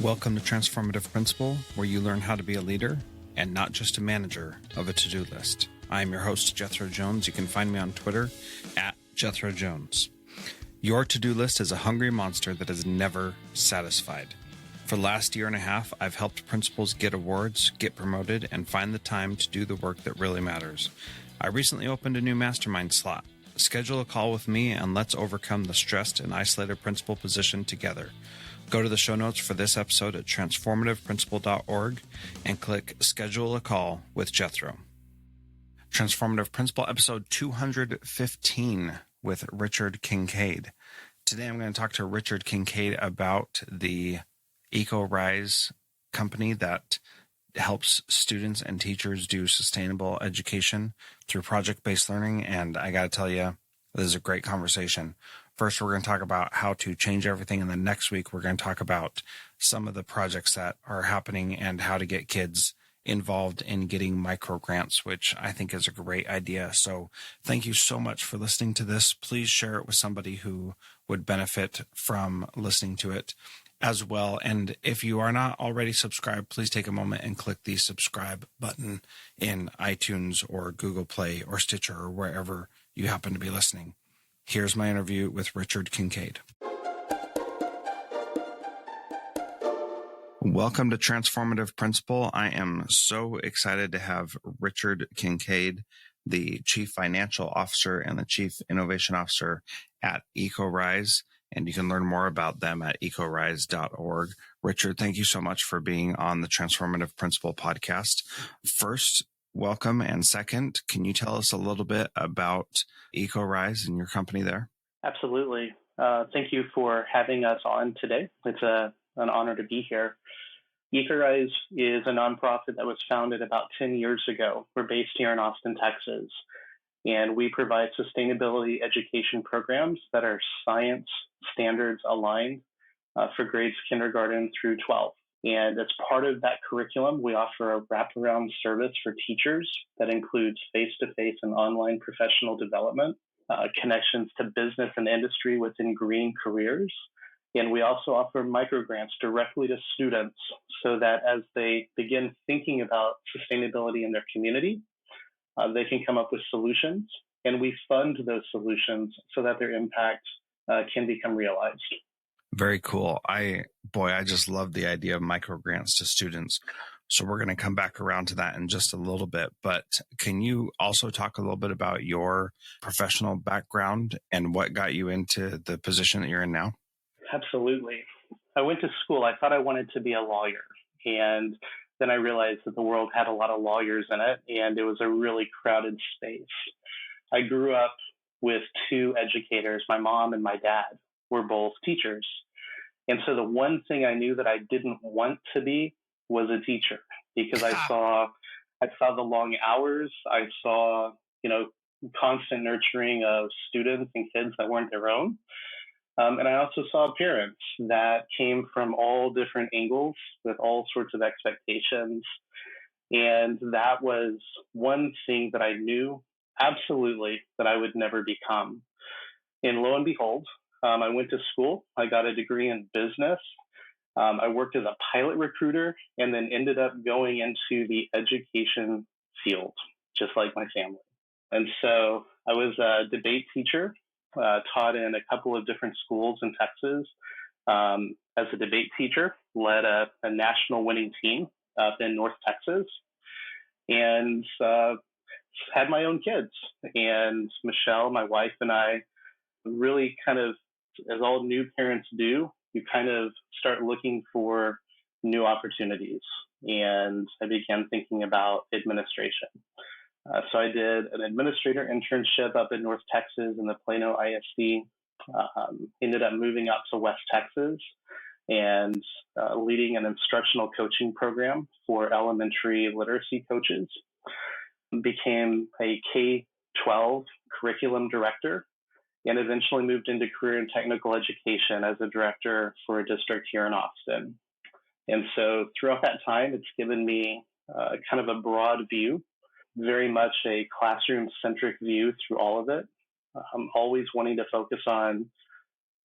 Welcome to Transformative Principal, where you learn how to be a leader and not just a manager of a to-do list. I am your host, Jethro Jones. You can find me on Twitter at Jethro Jones. Your to-do list is a hungry monster that is never satisfied. For the last year and a half, I've helped principals get awards, get promoted, and find the time to do the work that really matters. I recently opened a new mastermind slot. Schedule a call with me and let's overcome the stressed and isolated principal position together. Go to the show notes for this episode at transformativeprincipal.org and click Schedule a Call with Jethro. Transformative Principal, episode 215 with Richard Kincaid. Today I'm going to talk to Richard Kincaid about the EcoRise company that helps students and teachers do sustainable education through project-based learning. And I got to tell you, this is a great conversation. First, we're going to talk about how to change everything. And then next week, we're going to talk about some of the projects that are happening and how to get kids involved in getting micro grants, which I think is a great idea. So thank you so much for listening to this. Please share it with somebody who would benefit from listening to it as well. And if you are not already subscribed, please take a moment and click the subscribe button in iTunes or Google Play or Stitcher or wherever you happen to be listening. Here's my interview with Richard Kincaid. Welcome to Transformative Principal. I am so excited to have Richard Kincaid, the Chief Financial Officer and the Chief Innovation Officer at EcoRise. And you can learn more about them at ecorise.org. Richard, thank you so much for being on the Transformative Principal podcast. First, welcome. And second, can you tell us a little bit about EcoRise and your company there? Absolutely. Thank you for having us on today. It's an honor to be here. EcoRise is a nonprofit that was founded about 10 years ago. We're based here in Austin, Texas, and we provide sustainability education programs that are science standards aligned for grades kindergarten through 12. And as part of that curriculum, we offer a wraparound service for teachers that includes face-to-face and online professional development, connections to business and industry within green careers. And we also offer microgrants directly to students so that as they begin thinking about sustainability in their community, they can come up with solutions, and we fund those solutions so that their impact can become realized. Very cool. I just love the idea of microgrants to students. So we're going to come back around to that in just a little bit. But can you also talk a little bit about your professional background and what got you into the position that you're in now? Absolutely. I went to school. I thought I wanted to be a lawyer. And then I realized that the world had a lot of lawyers in it, and it was a really crowded space. I grew up with two educators. My mom and my dad were both teachers. And so the one thing I knew that I didn't want to be was a teacher, because I saw the long hours. I saw, constant nurturing of students and kids that weren't their own. And I also saw parents that came from all different angles with all sorts of expectations. And that was one thing that I knew absolutely that I would never become. And lo and behold, I went to school. I got a degree in business. I worked as a pilot recruiter and then ended up going into the education field, just like my family. And so I was a debate teacher, taught in a couple of different schools in Texas. As a debate teacher, led a national winning team up in North Texas, and had my own kids. And Michelle, my wife, and I really kind of, as all new parents do, you kind of start looking for new opportunities. And I began thinking about administration. So I did an administrator internship up in North Texas in the Plano ISD, ended up moving up to West Texas and leading an instructional coaching program for elementary literacy coaches, became a K-12 curriculum director, and eventually moved into career and technical education as a director for a district here in Austin. And so throughout that time, it's given me kind of a broad view, very much a classroom-centric view through all of it. I'm always wanting to focus on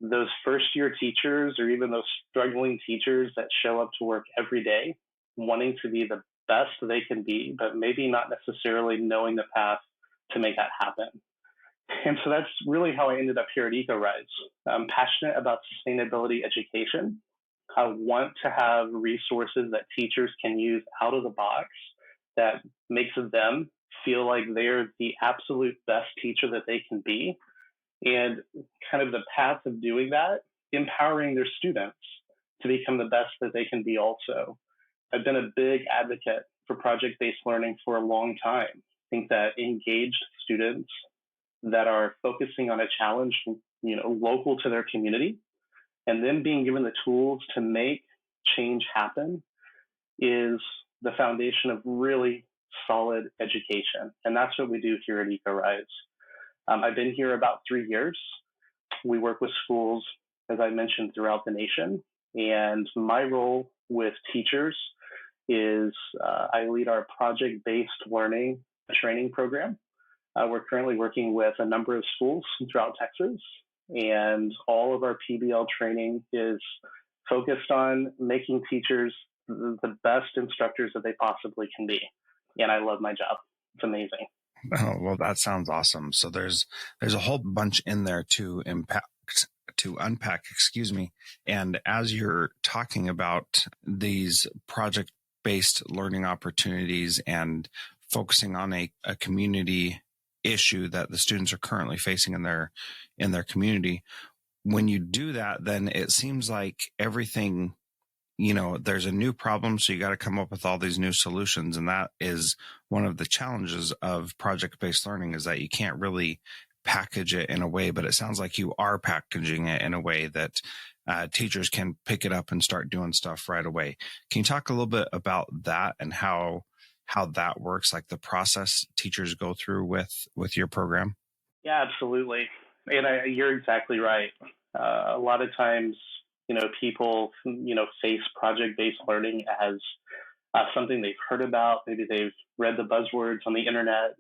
those first year teachers or even those struggling teachers that show up to work every day wanting to be the best they can be, but maybe not necessarily knowing the path to make that happen. And so that's really how I ended up here at EcoRise. I'm passionate about sustainability education. I want to have resources that teachers can use out of the box that makes them feel like they're the absolute best teacher that they can be. And kind of the path of doing that, empowering their students to become the best that they can be also. I've been a big advocate for project-based learning for a long time. I think that engaged students that are focusing on a challenge, local to their community, and then being given the tools to make change happen is the foundation of really solid education. And that's what we do here at EcoRise. I've been here about 3 years. We work with schools, as I mentioned, throughout the nation. And my role with teachers is I lead our project-based learning training program. We're currently working with a number of schools throughout Texas, and all of our PBL training is focused on making teachers the best instructors that they possibly can be. And I love my job. It's amazing. Oh, well, that sounds awesome. So there's a whole bunch in there to unpack, excuse me. And as you're talking about these project-based learning opportunities and focusing on a community issue that the students are currently facing in their community, when you do that, then it seems like everything, there's a new problem, so you got to come up with all these new solutions. And that is one of the challenges of project-based learning, is that you can't really package it in a way, but it sounds like you are packaging it in a way that teachers can pick it up and start doing stuff right away. Can you talk a little bit about that and how that works, like the process teachers go through with your program? Yeah, absolutely. And you're exactly right. A lot of times, people, face project-based learning as something they've heard about. Maybe they've read the buzzwords on the internet.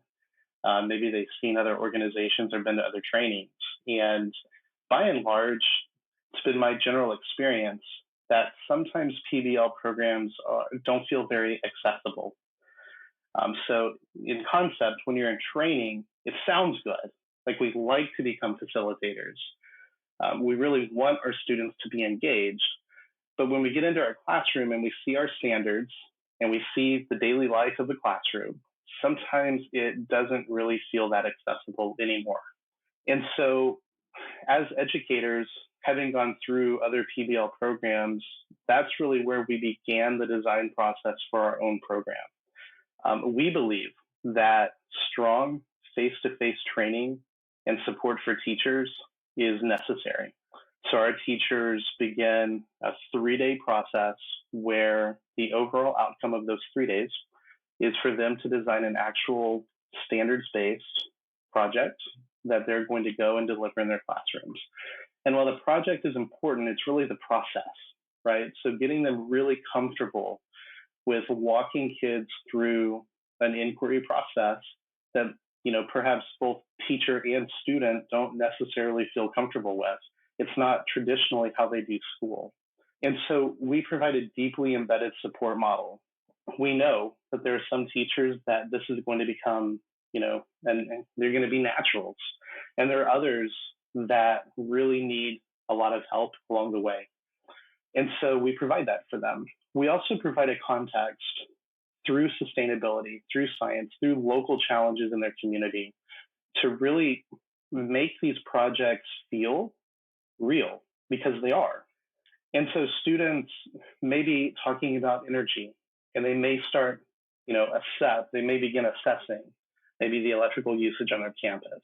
Maybe they've seen other organizations or been to other trainings. And by and large, it's been my general experience that sometimes PBL programs don't feel very accessible. So in concept, when you're in training, it sounds good. Like we like to become facilitators. We really want our students to be engaged. But when we get into our classroom and we see our standards and we see the daily life of the classroom, sometimes it doesn't really feel that accessible anymore. And so as educators, having gone through other PBL programs, that's really where we began the design process for our own program. We believe that strong face-to-face training and support for teachers is necessary. So our teachers begin a 3-day process where the overall outcome of those 3 days is for them to design an actual standards-based project that they're going to go and deliver in their classrooms. And while the project is important, it's really the process, right? So getting them really comfortable with walking kids through an inquiry process that, perhaps both teacher and student don't necessarily feel comfortable with. It's not traditionally how they do school. And so we provide a deeply embedded support model. We know that there are some teachers that this is going to become, and they're going to be naturals. And there are others that really need a lot of help along the way. And so we provide that for them. We also provide a context through sustainability, through science, through local challenges in their community to really make these projects feel real, because they are. And so students may be talking about energy, and they may start, they may begin assessing maybe the electrical usage on their campus.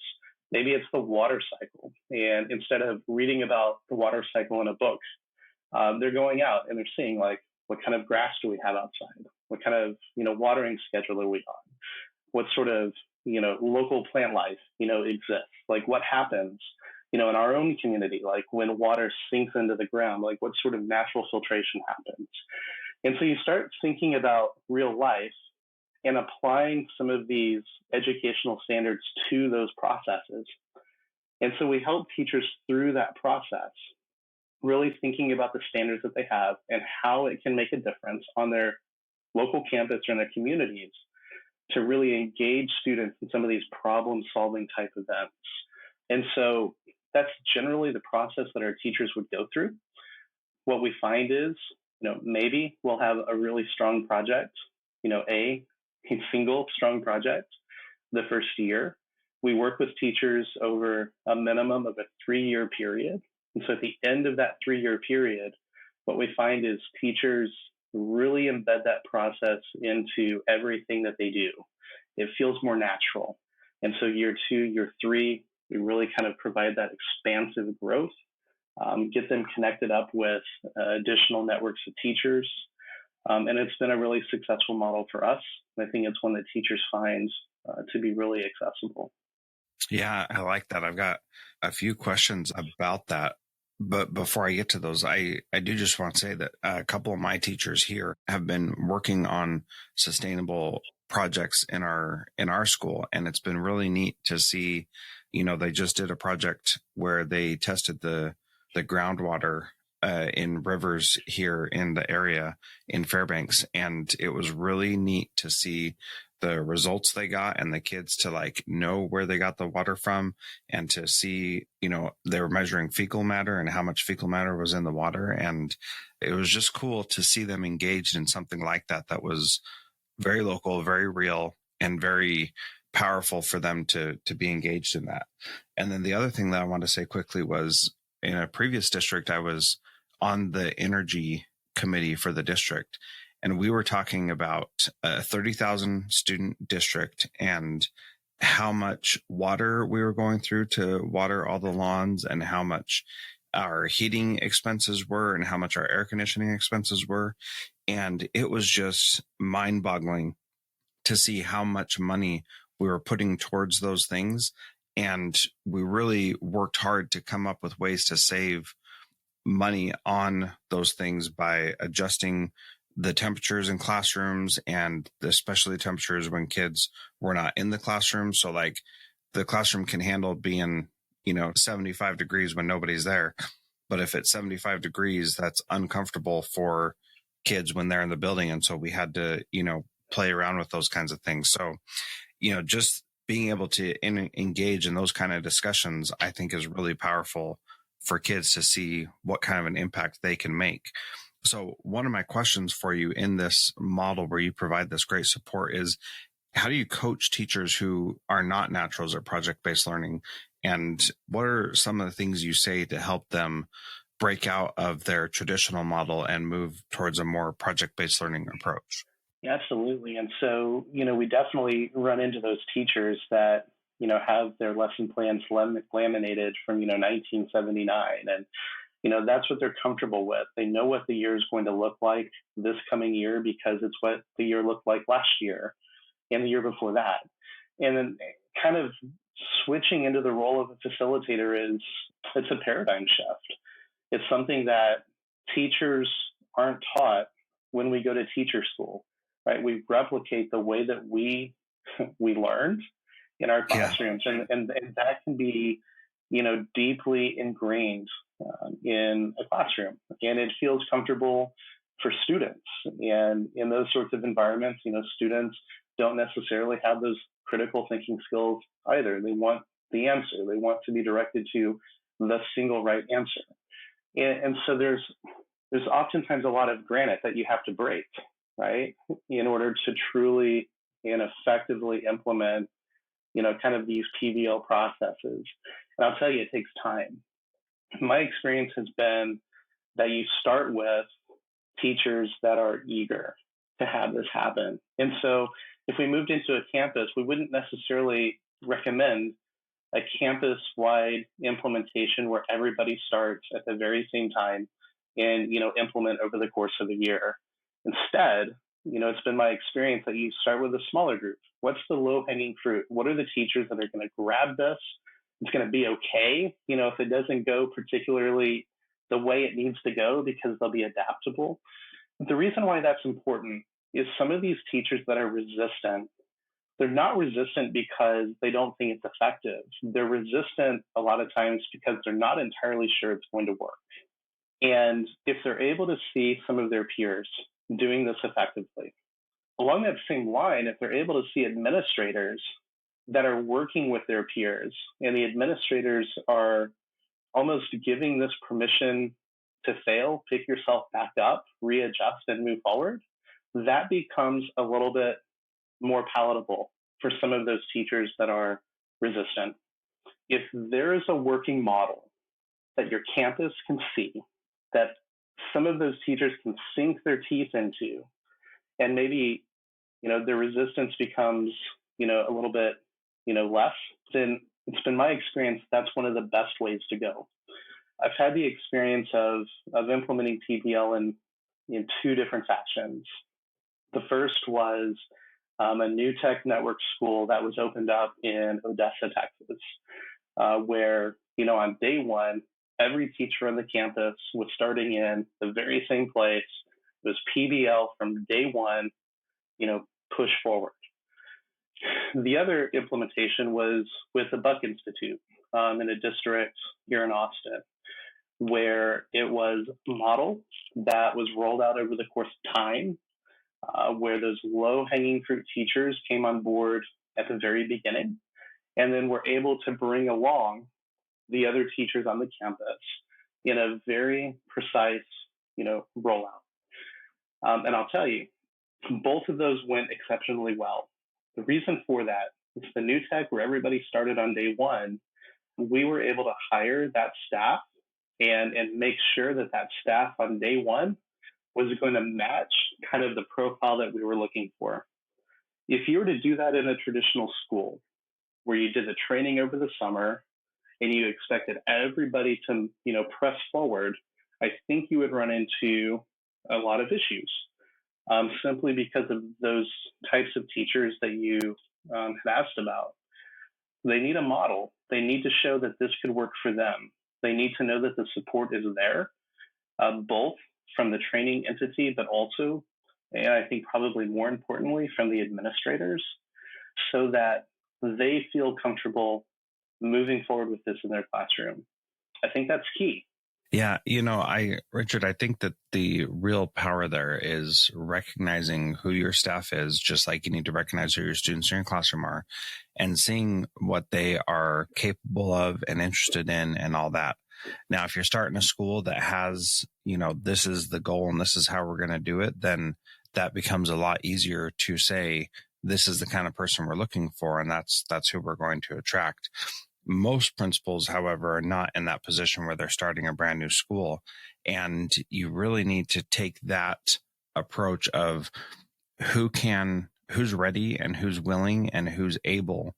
Maybe it's the water cycle. And instead of reading about the water cycle in a book, they're going out and they're seeing what kind of grass do we have outside? What kind of, watering schedule are we on? What sort of, local plant life, exists? Like what happens, in our own community, like when water sinks into the ground, like what sort of natural filtration happens? And so you start thinking about real life and applying some of these educational standards to those processes. And so we help teachers through that process, really thinking about the standards that they have and how it can make a difference on their local campus or in their communities to really engage students in some of these problem solving type events. And so that's generally the process that our teachers would go through. What we find is, maybe we'll have a really strong project, a single strong project the first year. We work with teachers over a minimum of a 3-year period. And so at the end of that 3-year period, what we find is teachers really embed that process into everything that they do. It feels more natural. And so year 2, year 3, we really kind of provide that expansive growth, get them connected up with additional networks of teachers. And it's been a really successful model for us. I think it's one that teachers find to be really accessible. Yeah, I like that. I've got a few questions about that. But before I get to those, I do just want to say that a couple of my teachers here have been working on sustainable projects in our school. And it's been really neat to see, they just did a project where they tested the groundwater in rivers here in the area in Fairbanks. And it was really neat to see the results they got and the kids to know where they got the water from and to see, they were measuring fecal matter and how much fecal matter was in the water. And it was just cool to see them engaged in something like that. That was very local, very real, and very powerful for them to be engaged in that. And then the other thing that I want to say quickly was in a previous district, I was on the energy committee for the district. And we were talking about a 30,000 student district and how much water we were going through to water all the lawns and how much our heating expenses were and how much our air conditioning expenses were. And it was just mind-boggling to see how much money we were putting towards those things. And we really worked hard to come up with ways to save money on those things by adjusting the temperatures in classrooms and especially the temperatures when kids were not in the classroom. So the classroom can handle being, 75 degrees when nobody's there. But if it's 75 degrees, that's uncomfortable for kids when they're in the building. And so we had to, play around with those kinds of things. So, just being able to engage in those kind of discussions, I think is really powerful for kids to see what kind of an impact they can make. So one of my questions for you in this model where you provide this great support is, how do you coach teachers who are not naturals or project-based learning? And what are some of the things you say to help them break out of their traditional model and move towards a more project-based learning approach? Yeah, absolutely. And so, we definitely run into those teachers that, have their lesson plans laminated from, 1979. And that's what they're comfortable with. They know what the year is going to look like this coming year because it's what the year looked like last year and the year before that. And then kind of switching into the role of a facilitator it's a paradigm shift. It's something that teachers aren't taught when we go to teacher school, right? We replicate the way that we learned in our classrooms. Yeah. And that can be, deeply ingrained in a classroom, and it feels comfortable for students. And in those sorts of environments, students don't necessarily have those critical thinking skills either. They want the answer. They want to be directed to the single right answer. And so there's oftentimes a lot of granite that you have to break, right, in order to truly and effectively implement, kind of these PBL processes. And I'll tell you, it takes time. My experience has been that you start with teachers that are eager to have this happen. And so if we moved into a campus, we wouldn't necessarily recommend a campus-wide implementation where everybody starts at the very same time and, implement over the course of a year. Instead, it's been my experience that you start with a smaller group. What's the low-hanging fruit? What are the teachers that are going to grab this? It's going to be okay, if it doesn't go particularly the way it needs to go, because they'll be adaptable. But the reason why that's important is some of these teachers that are resistant, they're not resistant because they don't think it's effective. They're resistant a lot of times because they're not entirely sure it's going to work. And if they're able to see some of their peers doing this effectively, along that same line, if they're able to see administrators that are working with their peers and the administrators are almost giving this permission to fail, pick yourself back up, readjust, and move forward, that becomes a little bit more palatable for some of those teachers that are resistant. If there is a working model that your campus can see, that some of those teachers can sink their teeth into, and maybe, their resistance becomes, a little bit, less, then it's been my experience that's one of the best ways to go. I've had the experience of implementing PBL in two different fashions. The first was a new tech network school that was opened up in Odessa, Texas, where, on day one, every teacher on the campus was starting in the very same place. It was PBL from day one, push forward. The other implementation was with the Buck Institute in a district here in Austin, where it was a model that was rolled out over the course of time, where those low-hanging fruit teachers came on board at the very beginning, and then were able to bring along the other teachers on the campus in a very precise, rollout. And I'll tell you, both of those went exceptionally well. The reason for that is the new tech where everybody started on day one, we were able to hire that staff and make sure that staff on day one was going to match kind of the profile that we were looking for. If you were to do that in a traditional school where you did the training over the summer and you expected everybody to, press forward, I think you would run into a lot of issues, simply because of those types of teachers that you had asked about. They need a model. They need to show that this could work for them. They need to know that the support is there, both from the training entity, but also, and I think probably more importantly, from the administrators, so that they feel comfortable moving forward with this in their classroom. I think that's key. Yeah, Richard, I think that the real power there is recognizing who your staff is, just like you need to recognize who your students in your classroom are, and seeing what they are capable of and interested in and all that. Now, if you're starting a school that has, this is the goal and this is how we're going to do it, then that becomes a lot easier to say, this is the kind of person we're looking for, and that's who we're going to attract. Most principals, however, are not in that position where they're starting a brand new school. And you really need to take that approach of who's ready and who's willing and who's able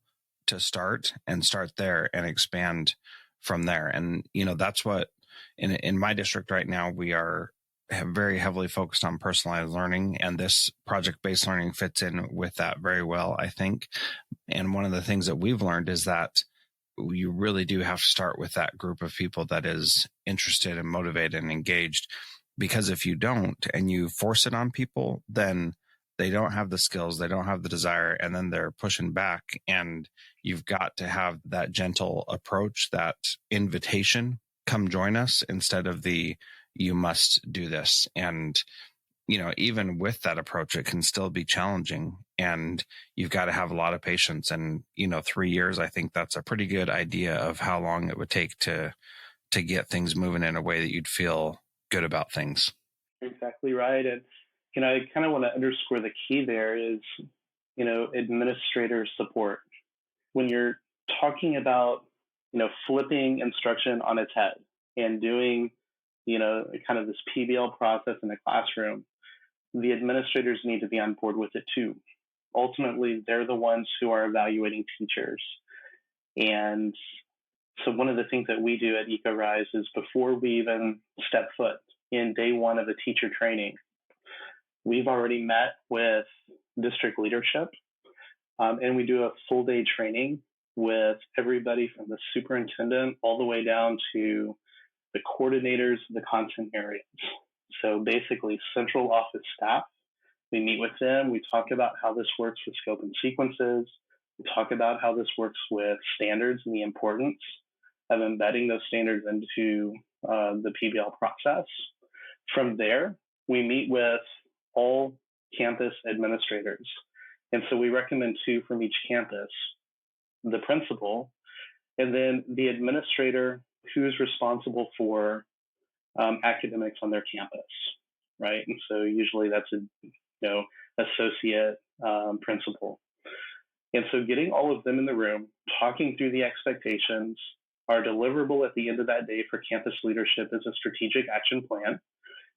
to start there and expand from there. And, that's what in my district right now, we are very heavily focused on personalized learning, and this project-based learning fits in with that very well, I think. And one of the things that we've learned is that you really do have to start with that group of people that is interested and motivated and engaged, because if you don't and you force it on people, then they don't have the skills, they don't have the desire, and then they're pushing back. And you've got to have that gentle approach, that invitation, come join us, instead of the you must do this. And even with that approach, it can still be challenging, and you've got to have a lot of patience. And, 3 years, I think that's a pretty good idea of how long it would take to get things moving in a way that you'd feel good about things. Exactly right. And, I kind of want to underscore the key there is, administrator support. When you're talking about, flipping instruction on its head and doing, kind of this PBL process in the classroom, the administrators need to be on board with it too. Ultimately, they're the ones who are evaluating teachers. And so one of the things that we do at EcoRise is before we even step foot in day one of a teacher training, we've already met with district leadership, and we do a full day training with everybody from the superintendent all the way down to the coordinators of the content areas. So basically central office staff We meet with them. We talk about how this works with scope and sequences. We talk about how this works with standards and the importance of embedding those standards into the PBL process. From there, we meet with all campus administrators. And so we recommend 2 from each campus, the principal, and then the administrator who's responsible for academics on their campus, right? And so usually that's associate principal. And so getting all of them in the room, talking through the expectations, our deliverable at the end of that day for campus leadership is a strategic action plan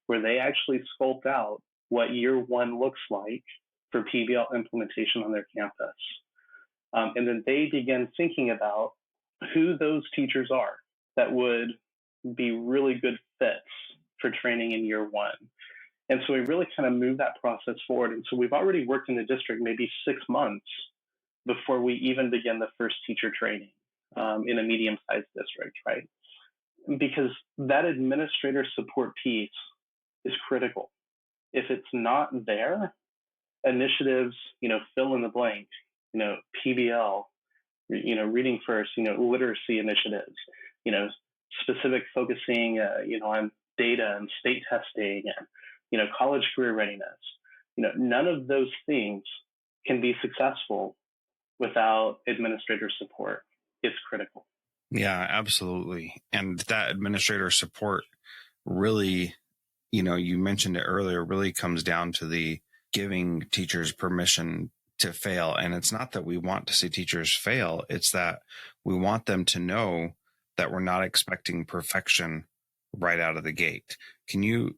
where they actually sculpt out what year 1 looks like for PBL implementation on their campus. And then they begin thinking about who those teachers are that would be really good fits for training in year 1. And so we really kind of move that process forward. And so we've already worked in the district maybe 6 months before we even begin the first teacher training in a medium-sized district, right? Because that administrator support piece is critical. If it's not there, initiatives, fill in the blank, PBL, reading first, literacy initiatives, specific focusing, on data and state testing and, college career readiness. None of those things can be successful without administrator support. It's critical. Yeah, absolutely. And that administrator support really, you mentioned it earlier, really comes down to the giving teachers permission to fail. And it's not that we want to see teachers fail. It's that we want them to know that we're not expecting perfection right out of the gate. Can you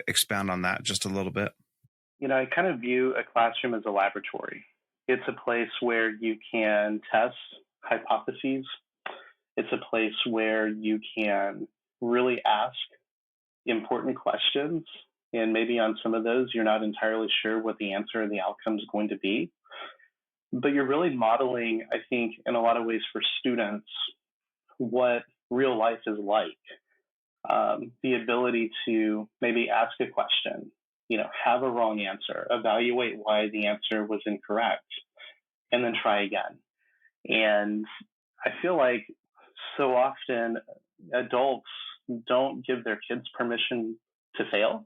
expound on that just a little bit? I kind of view a classroom as a laboratory. It's a place where you can test hypotheses. It's a place where you can really ask important questions. And maybe on some of those, you're not entirely sure what the answer or the outcome is going to be. But you're really modeling, I think, in a lot of ways for students, what real life is like. The ability to maybe ask a question, have a wrong answer, evaluate why the answer was incorrect, and then try again. And I feel like so often adults don't give their kids permission to fail.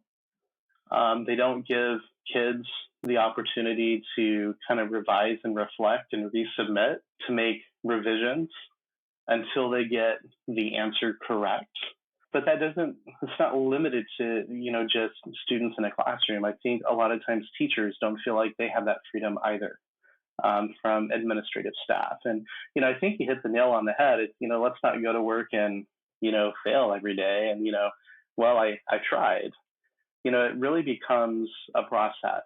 They don't give kids the opportunity to kind of revise and reflect and resubmit, to make revisions until they get the answer correct. But it's not limited to, just students in a classroom. I think a lot of times teachers don't feel like they have that freedom either from administrative staff. And, I think you hit the nail on the head. It's, let's not go to work and, fail every day. And, I tried. It really becomes a process.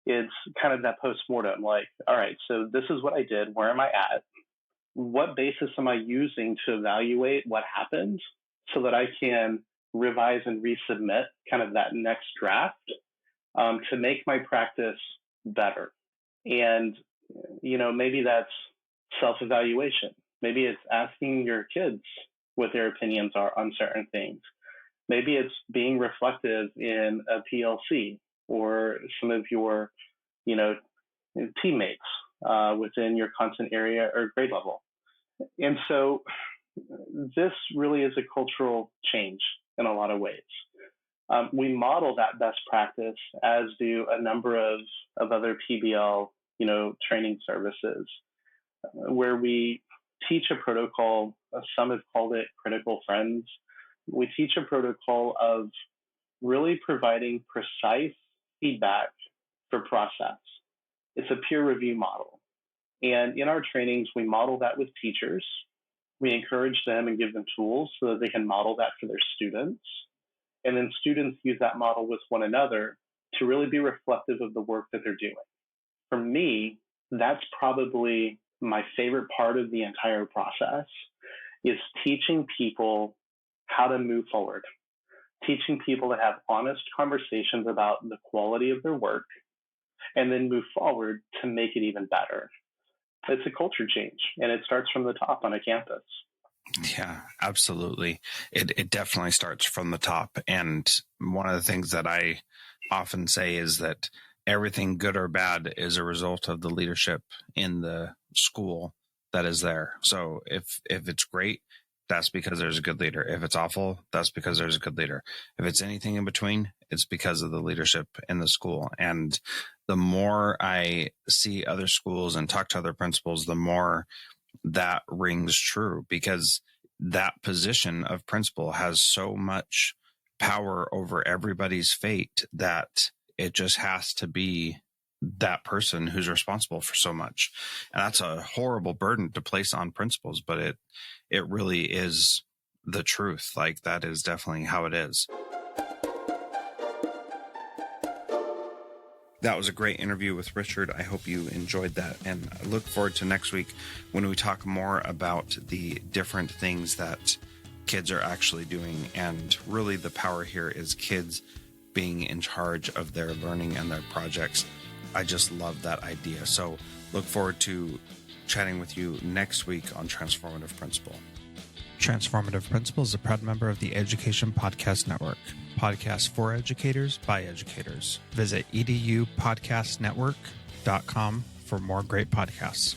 It's kind of that postmortem, like, all right, so this is what I did. Where am I at? What basis am I using to evaluate what happened so that I can revise and resubmit kind of that next draft to make my practice better? And, maybe that's self-evaluation. Maybe it's asking your kids what their opinions are on certain things. Maybe it's being reflective in a PLC or some of your, teammates within your content area or grade level. And so this really is a cultural change in a lot of ways. We model that best practice, as do a number of other PBL, training services, where we teach a protocol. Some have called it critical friends. We teach a protocol of really providing precise feedback for process. It's a peer review model. And in our trainings, we model that with teachers. We encourage them and give them tools so that they can model that for their students. And then students use that model with one another to really be reflective of the work that they're doing. For me, that's probably my favorite part of the entire process, is teaching people how to move forward, teaching people to have honest conversations about the quality of their work, and then move forward to make it even better. It's a culture change, and it starts from the top on a campus. Yeah, absolutely. It definitely starts from the top. And one of the things that I often say is that everything good or bad is a result of the leadership in the school that is there. So if it's great, that's because there's a good leader. If it's awful, that's because there's a good leader. If it's anything in between, it's because of the leadership in the school. And the more I see other schools and talk to other principals, the more that rings true, because that position of principal has so much power over everybody's fate that it just has to be that person who's responsible for so much. And that's a horrible burden to place on principals, but it really is the truth. Like, that is definitely how it is. That was a great interview with Richard. I hope you enjoyed that. And I look forward to next week when we talk more about the different things that kids are actually doing. And really the power here is kids being in charge of their learning and their projects. I just love that idea. So look forward to chatting with you next week on Transformative Principal. Transformative Principal is a proud member of the Education Podcast Network. Podcasts for educators by educators. Visit edupodcastnetwork.com for more great podcasts.